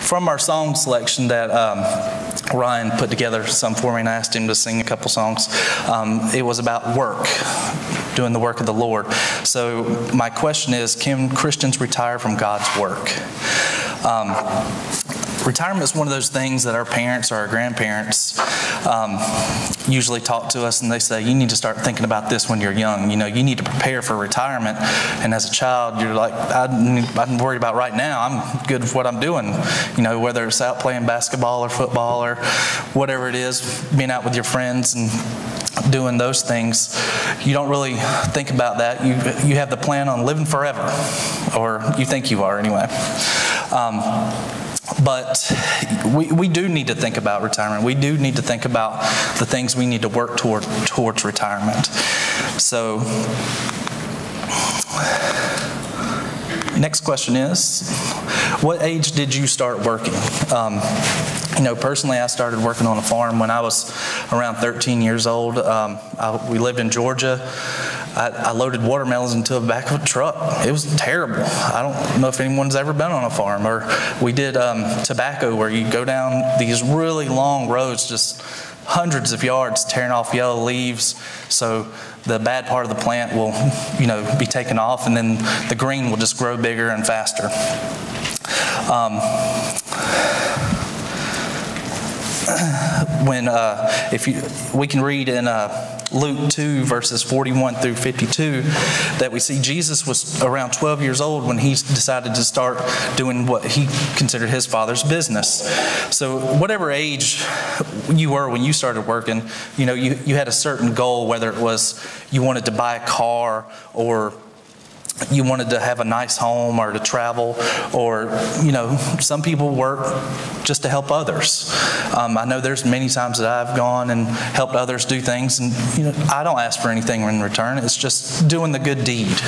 from our song selection that Ryan put together some for me, and I asked him to sing a couple songs. It was about work, doing the work of the Lord. So my question is, can Christians retire from God's work? Retirement is one of those things that our parents or our grandparents usually talk to us, and they say, you need to start thinking about this when you're young. You know, you need to prepare for retirement. And as a child, you're like, I'm worried about right now. I'm good with what I'm doing. You know, whether it's out playing basketball or football or whatever it is, being out with your friends and doing those things, you don't really think about that. You have the plan on living forever, or you think you are anyway. But we do need to think about retirement. We do need to think about the things we need to work towards retirement. So, next question is, what age did you start working? You know, personally, I started working on a farm when I was around 13 years old. We lived in Georgia. I loaded watermelons into the back of a truck. It was terrible. I don't know if anyone's ever been on a farm. Or we did tobacco, where you go down these really long roads, just hundreds of yards, tearing off yellow leaves, so the bad part of the plant will, you know, be taken off, and then the green will just grow bigger and faster. We can read in Luke 2 verses 41 through 52 that we see Jesus was around 12 years old when he decided to start doing what he considered his father's business. So whatever age you were when you started working, you know, you had a certain goal, whether it was you wanted to buy a car, or you wanted to have a nice home, or to travel, or, you know, some people work just to help others. I know there's many times that I've gone and helped others do things, and, you know, I don't ask for anything in return. It's just doing the good deed.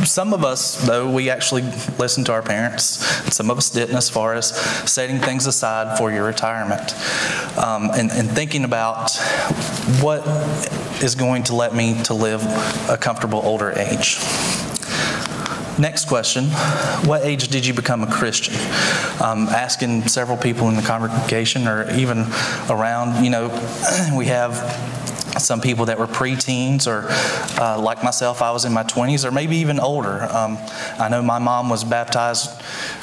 Some of us, though, we actually listened to our parents. Some of us didn't, as far as setting things aside for your retirement, and thinking about what is going to let me to live a comfortable older age. Next question, what age did you become a Christian? Asking several people in the congregation, or even around, you know, we have some people that were preteens, or like myself, I was in my 20s, or maybe even older. I know my mom was baptized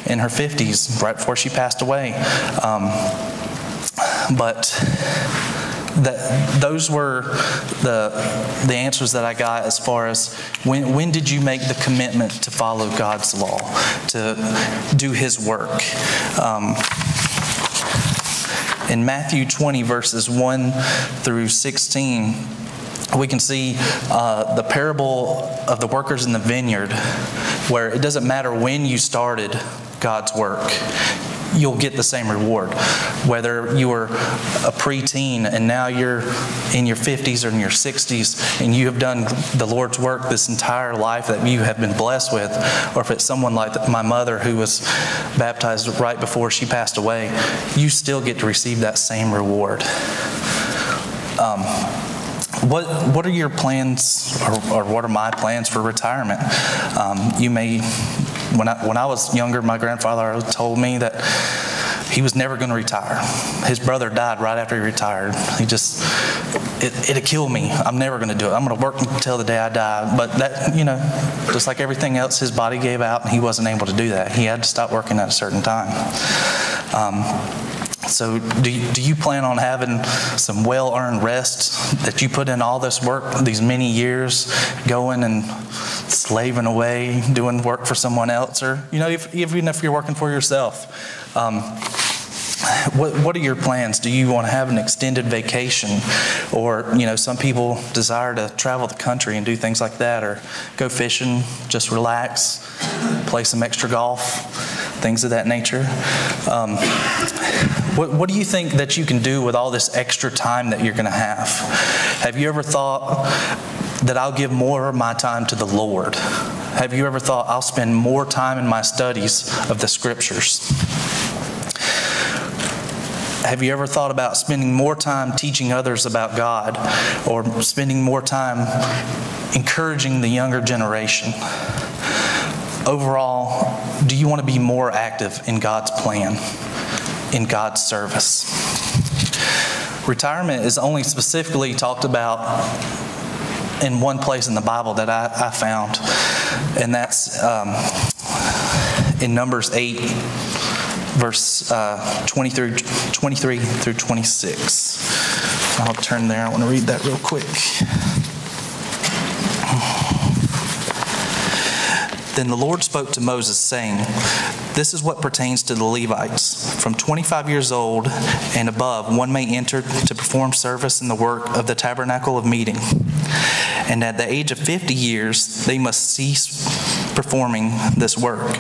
in her 50s, right before she passed away. But those were the answers that I got as far as when did you make the commitment to follow God's law, to do His work. In Matthew 20 verses 1 through 16, we can see the parable of the workers in the vineyard, where it doesn't matter when you started God's work, you'll get the same reward. Whether you were a preteen and now you're in your 50s or in your 60s, and you have done the Lord's work this entire life that you have been blessed with, or if it's someone like my mother who was baptized right before she passed away, you still get to receive that same reward. What are your plans, or what are my plans for retirement? You may, when I was younger, my grandfather told me that he was never going to retire. His brother died right after he retired. It'd kill me. I'm never going to do it. I'm going to work until the day I die. But that, you know, just like everything else, his body gave out, and he wasn't able to do that. He had to stop working at a certain time. So do you plan on having some well-earned rest, that you put in all this work, these many years, going and slaving away, doing work for someone else? Or, you know, even if you're working for yourself, what are your plans? Do you want to have an extended vacation? Or, you know, some people desire to travel the country and do things like that, or go fishing, just relax, play some extra golf, things of that nature. What do you think that you can do with all this extra time that you're going to have? Have you ever thought that I'll give more of my time to the Lord? Have you ever thought I'll spend more time in my studies of the Scriptures? Have you ever thought about spending more time teaching others about God, or spending more time encouraging the younger generation? overall, do you want to be more active in God's plan, in God's service? Retirement is only specifically talked about in one place in the Bible that I found, and that's in Numbers 8, verse 23 through 26. I'll turn there. I want to read that real quick. Then the Lord spoke to Moses, saying, "This is what pertains to the Levites. From 25 years old and above, one may enter to perform service in the work of the tabernacle of meeting. And at the age of 50 years, they must cease performing this work,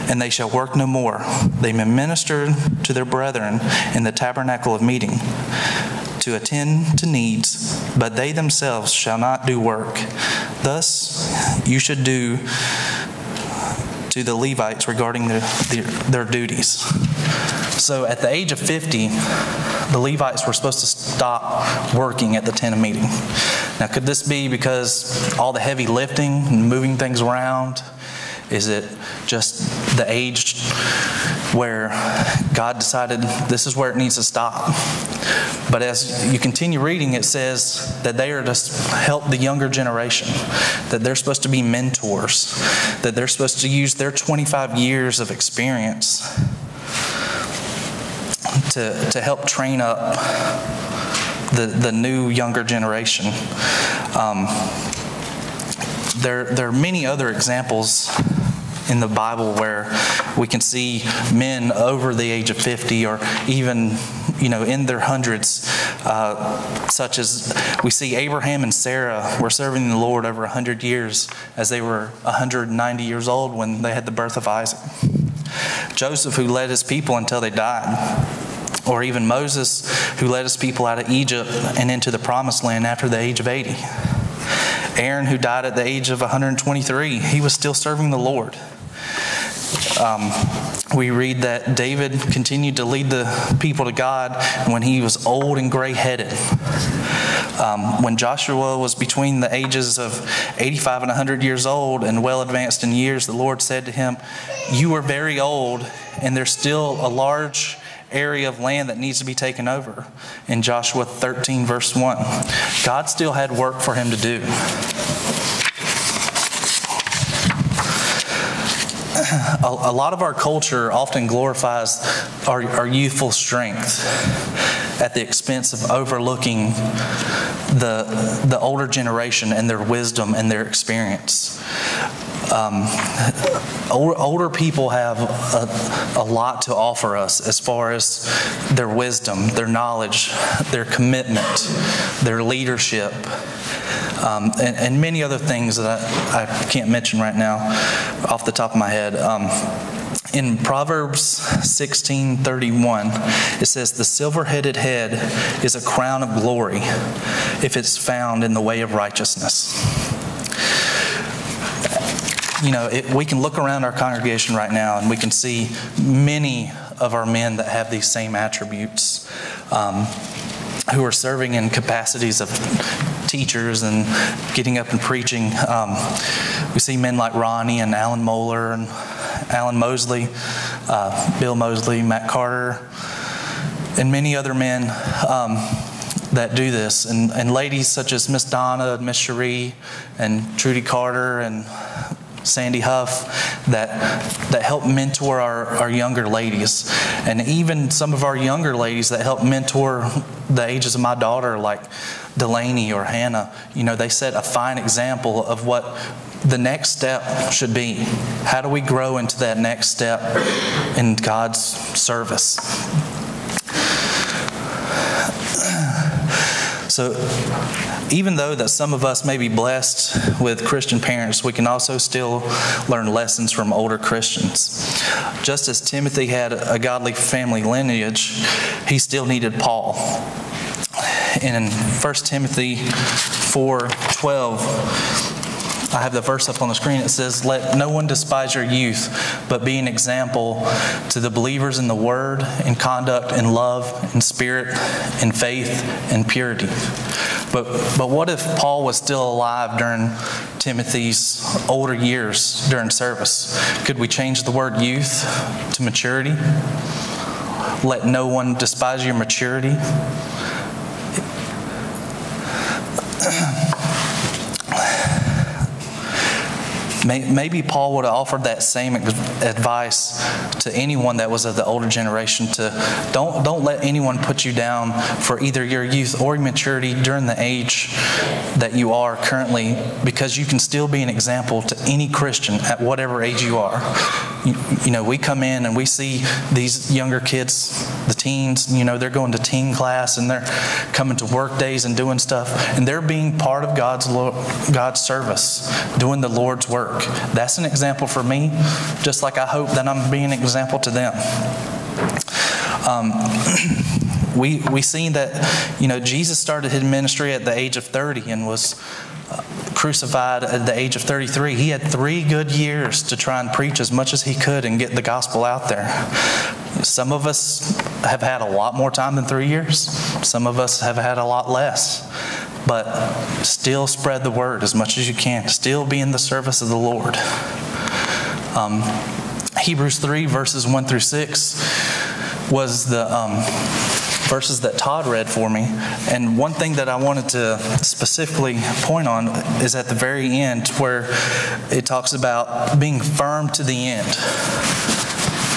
and they shall work no more. They may minister to their brethren in the tabernacle of meeting, to attend to needs, but they themselves shall not do work. Thus you should do to the Levites regarding their duties." So at the age of 50, the Levites were supposed to stop working at the tent of meeting. Now, could this be because all the heavy lifting and moving things around? Is it just the age where God decided this is where it needs to stop? But as you continue reading, it says that they are to help the younger generation, that they're supposed to be mentors, that they're supposed to use their 25 years of experience to help train up the new younger generation. There are many other examples in the Bible where we can see men over the age of 50 or even, in their hundreds, such as we see Abraham and Sarah were serving the Lord over 100 years as they were 190 years old when they had the birth of Isaac. Joseph, who led his people until they died. Or even Moses, who led his people out of Egypt and into the promised land after the age of 80. Aaron, who died at the age of 123, he was still serving the Lord. We read that David continued to lead the people to God when he was old and gray-headed. When Joshua was between the ages of 85 and 100 years old and well advanced in years, the Lord said to him, "You are very old, and there's still a large area of land that needs to be taken over," in Joshua 13, verse 1. God still had work for him to do. A lot of our culture often glorifies our youthful strength at the expense of overlooking the older generation and their wisdom and their experience. Older people have a lot to offer us as far as their wisdom, their knowledge, their commitment, their leadership, and many other things that I can't mention right now off the top of my head. In Proverbs 16:31, it says, "The silver-headed head is a crown of glory if it's found in the way of righteousness." We can look around our congregation right now and we can see many of our men that have these same attributes, who are serving in capacities of teachers and getting up and preaching. We see men like Ronnie and Alan Moeller and Alan Mosley, Bill Mosley, Matt Carter, and many other men that do this. And ladies such as Miss Donna, Miss Cherie, and Trudy Carter, and Sandy Huff that help mentor our younger ladies. And even some of our younger ladies that help mentor the ages of my daughter, like Delaney or Hannah. They set a fine example of what the next step should be. How do we grow into that next step in God's service? So even though that some of us may be blessed with Christian parents, we can also still learn lessons from older Christians. Just as Timothy had a godly family lineage, he still needed Paul. And in 1 Timothy 4:12, I have the verse up on the screen. It says, "Let no one despise your youth, but be an example to the believers in the word, in conduct, in love, in spirit, in faith, and purity." But what if Paul was still alive during Timothy's older years during service? Could we change the word youth to maturity? Let no one despise your maturity. Maybe Paul would have offered that same advice to anyone that was of the older generation, to don't let anyone put you down for either your youth or maturity during the age that you are currently, because you can still be an example to any Christian at whatever age you are. You know, we come in and we see these younger kids, the teens, they're going to teen class and they're coming to work days and doing stuff, and they're being part of God's service, doing the Lord's work. That's an example for me, just like I hope that I'm being an example to them. We seen that, Jesus started his ministry at the age of 30 and was crucified at the age of 33. He had 3 good years to try and preach as much as he could and get the gospel out there. Some of us have had a lot more time than 3 years. Some of us have had a lot less. But still spread the word as much as you can. Still be in the service of the Lord. Hebrews 3 verses 1 through 6 was the verses that Todd read for me. And one thing that I wanted to specifically point on is at the very end, where it talks about being firm to the end,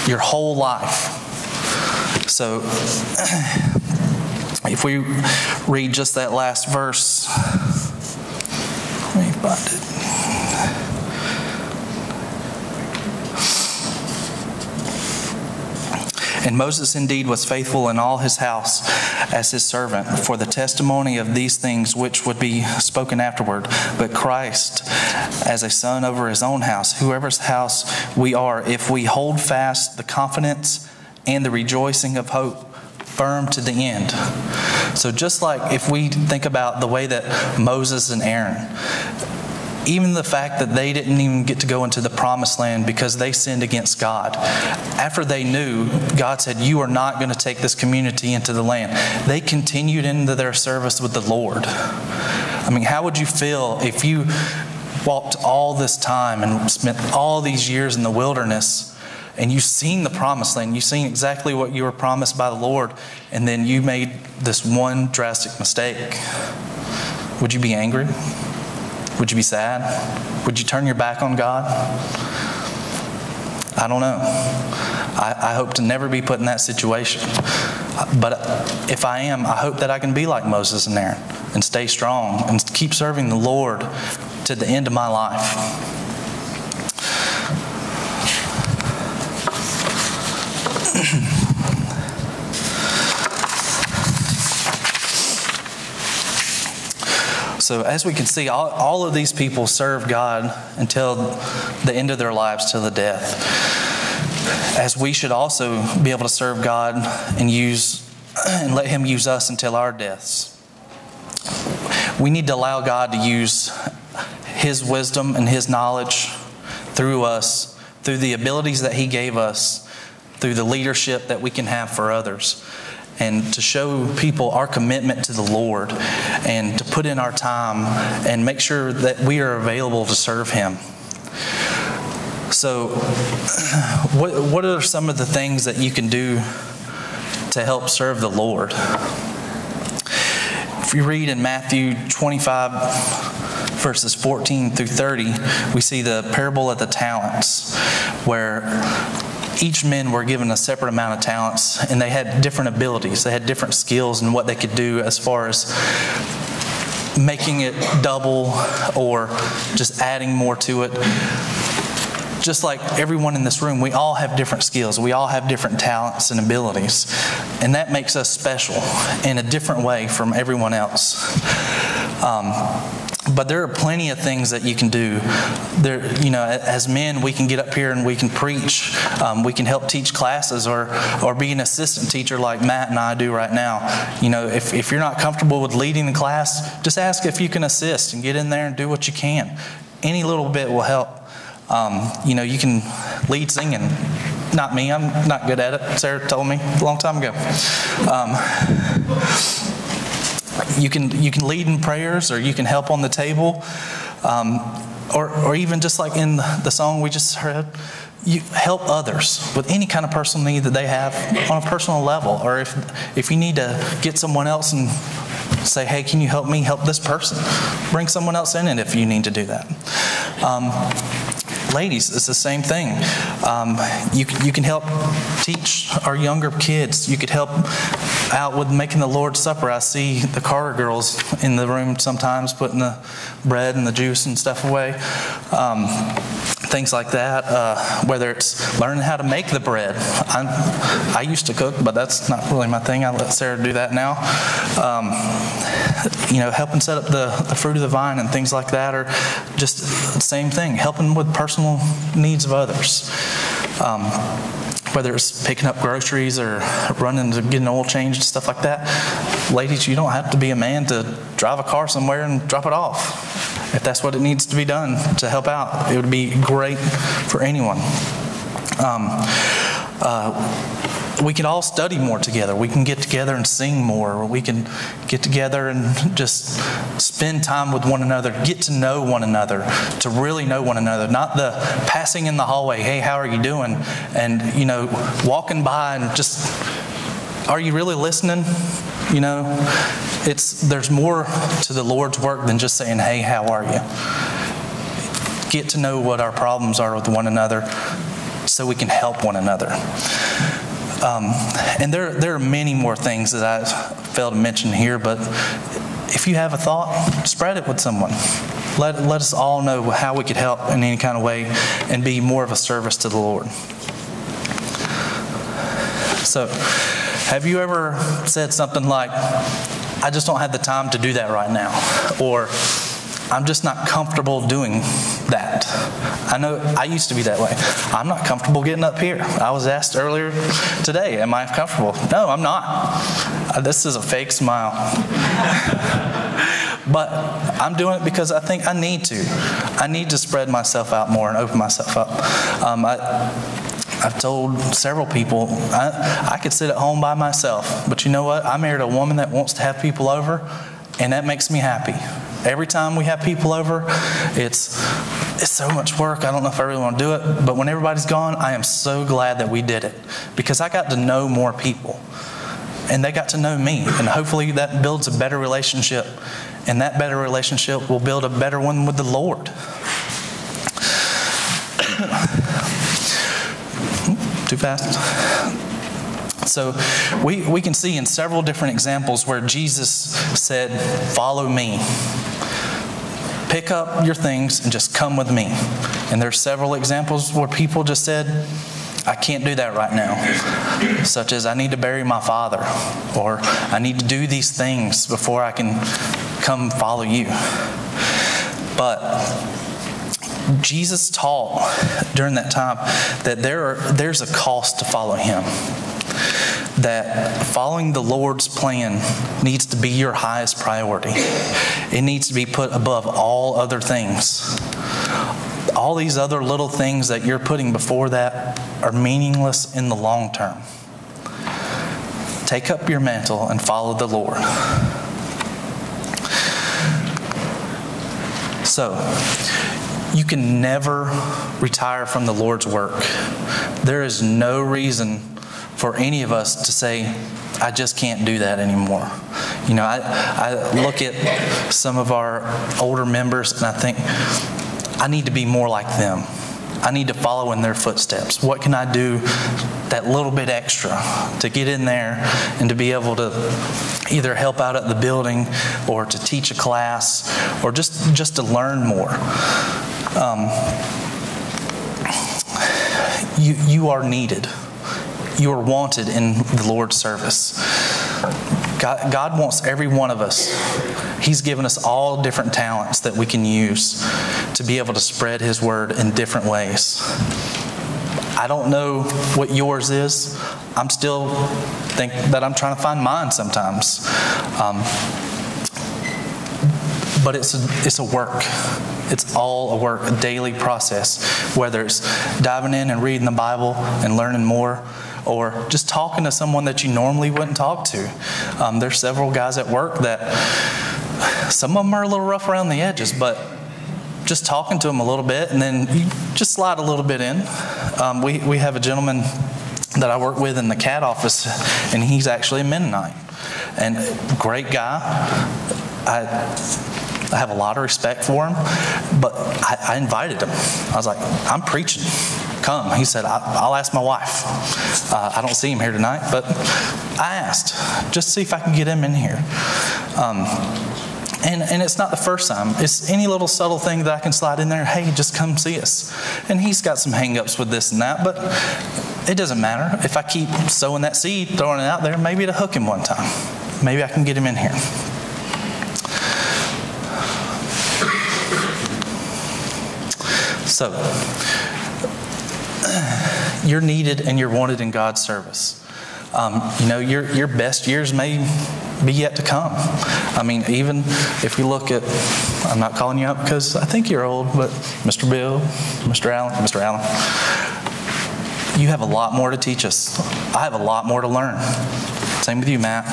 your whole life. So if we read just that last verse, let me find it. "And Moses indeed was faithful in all his house as his servant for the testimony of these things which would be spoken afterward. But Christ as a son over his own house, whoever's house we are, if we hold fast the confidence and the rejoicing of hope firm to the end." So just like if we think about the way that Moses and Aaron, even the fact that they didn't even get to go into the promised land because they sinned against God. After they knew, God said, "You are not going to take this community into the land." They continued into their service with the Lord. I mean, how would you feel if you walked all this time and spent all these years in the wilderness, and you've seen the promised land, you've seen exactly what you were promised by the Lord, and then you made this one drastic mistake? Would you be angry? Would you be sad? Would you turn your back on God? I don't know. I hope to never be put in that situation. But if I am, I hope that I can be like Moses and Aaron and stay strong and keep serving the Lord to the end of my life. So as we can see, all of these people serve God until the end of their lives, till the death. As we should also be able to serve God and let Him use us until our deaths. We need to allow God to use His wisdom and His knowledge through us, through the abilities that He gave us, through the leadership that we can have for others, and to show people our commitment to the Lord, and to put in our time and make sure that we are available to serve Him. So what are some of the things that you can do to help serve the Lord? If you read in Matthew 25 verses 14 through 30, we see the parable of the talents, where each men were given a separate amount of talents, and they had different abilities. They had different skills in what they could do as far as making it double or just adding more to it. Just like everyone in this room, we all have different skills. We all have different talents and abilities. And that makes us special in a different way from everyone else. But there are plenty of things that you can do. As men, we can get up here and we can preach. We can help teach classes, or be an assistant teacher like Matt and I do right now. If you're not comfortable with leading the class, just ask if you can assist and get in there and do what you can. any little bit will help. You can lead singing. Not me, I'm not good at it. Sarah told me a long time ago. You can lead in prayers, or you can help on the table, or even just like in the song we just heard, you help others with any kind of personal need that they have on a personal level. Or if you need to get someone else and say, hey, can you help me help this person? Bring someone else in it if you need to do that. Ladies, it's the same thing. You can help teach our younger kids. You could help out with making the Lord's Supper. I see the Carter girls in the room sometimes putting the bread and the juice and stuff away. Things like that, whether it's learning how to make the bread. I used to cook, but that's not really my thing. I let Sarah do that now. Helping set up the fruit of the vine and things like that, or just the same thing, helping with personal needs of others. Whether it's picking up groceries or running to get an oil change and stuff like that. Ladies, you don't have to be a man to drive a car somewhere and drop it off. If that's what it needs to be done to help out, it would be great for anyone. We can all study more together. We can get together and sing more. Or we can get together and just spend time with one another, get to know one another, to really know one another. Not the passing in the hallway, hey, how are you doing? And, walking by and just, are you really listening? There's more to the Lord's work than just saying, hey, how are you? Get to know what our problems are with one another so we can help one another. And there are many more things that I failed to mention here, but if you have a thought, spread it with someone. Let us all know how we could help in any kind of way and be more of a service to the Lord. So, have you ever said something like, I just don't have the time to do that right now, or I'm just not comfortable doing that? I know I used to be that way. I'm not comfortable getting up here. I was asked earlier today, am I comfortable? No, I'm not. This is a fake smile. But I'm doing it because I think I need to. I need to spread myself out more and open myself up. I've told several people, I could sit at home by myself, but you know what? I married a woman that wants to have people over, and that makes me happy. Every time we have people over, it's so much work. I don't know if I really want to do it, but when everybody's gone, I am so glad that we did it, because I got to know more people, and they got to know me, and hopefully that builds a better relationship, and that better relationship will build a better one with the Lord. Too fast? So we can see in several different examples where Jesus said, follow me. Pick up your things and just come with me. And there's several examples where people just said, I can't do that right now. Such as, I need to bury my father, or I need to do these things before I can come follow you. But Jesus taught during that time that there's a cost to follow him. That following the Lord's plan needs to be your highest priority. It needs to be put above all other things. All these other little things that you're putting before that are meaningless in the long term. Take up your mantle and follow the Lord. So, you can never retire from the Lord's work. There is no reason for any of us to say, I just can't do that anymore. I look at some of our older members and I think, I need to be more like them. I need to follow in their footsteps. What can I do that little bit extra to get in there and to be able to either help out at the building or to teach a class or just to learn more? You are needed. You are wanted in the Lord's service. God wants every one of us. He's given us all different talents that we can use to be able to spread His word in different ways. I don't know what yours is. I'm still think that I'm trying to find mine sometimes. but it's a work. It's all a work, a daily process, whether it's diving in and reading the Bible and learning more, or just talking to someone that you normally wouldn't talk to. There's several guys at work that, some of them are a little rough around the edges, but just talking to them a little bit, and then you just slide a little bit in. We have a gentleman that I work with in the CAD office, and he's actually a Mennonite. And great guy. I have a lot of respect for him, but I invited him. I was like, I'm preaching. Come. He said, I'll ask my wife. I don't see him here tonight, but I asked just to see if I can get him in here. And it's not the first time. It's any little subtle thing that I can slide in there. Hey, just come see us. And he's got some hang-ups with this and that, but it doesn't matter. If I keep sowing that seed, throwing it out there, maybe it'll hook him one time. Maybe I can get him in here. So, you're needed and you're wanted in God's service. Your best years may be yet to come. I mean, even if we look at, I'm not calling you out because I think you're old, but Mr. Bill, Mr. Allen, you have a lot more to teach us. I have a lot more to learn. Same with you, Matt.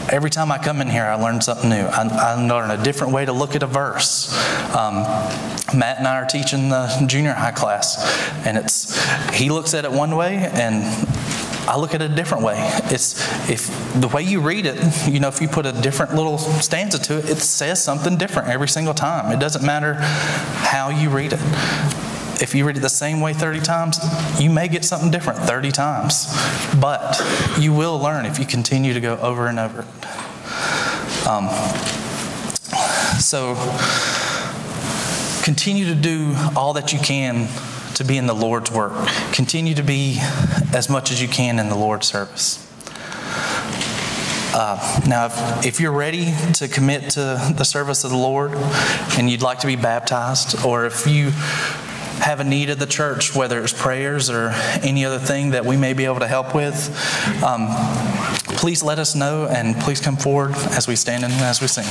Every time I come in here, I learn something new. I learn a different way to look at a verse. Matt and I are teaching the junior high class, and he looks at it one way, and I look at it a different way. If the way you read it, if you put a different little stanza to it, it says something different every single time. It doesn't matter how you read it. If you read it the same way 30 times, you may get something different 30 times. But you will learn if you continue to go over and over. So continue to do all that you can to be in the Lord's work. Continue to be as much as you can in the Lord's service. Now, if you're ready to commit to the service of the Lord and you'd like to be baptized, or if you have a need of the church, whether it's prayers or any other thing that we may be able to help with, please let us know, and please come forward as we stand and as we sing.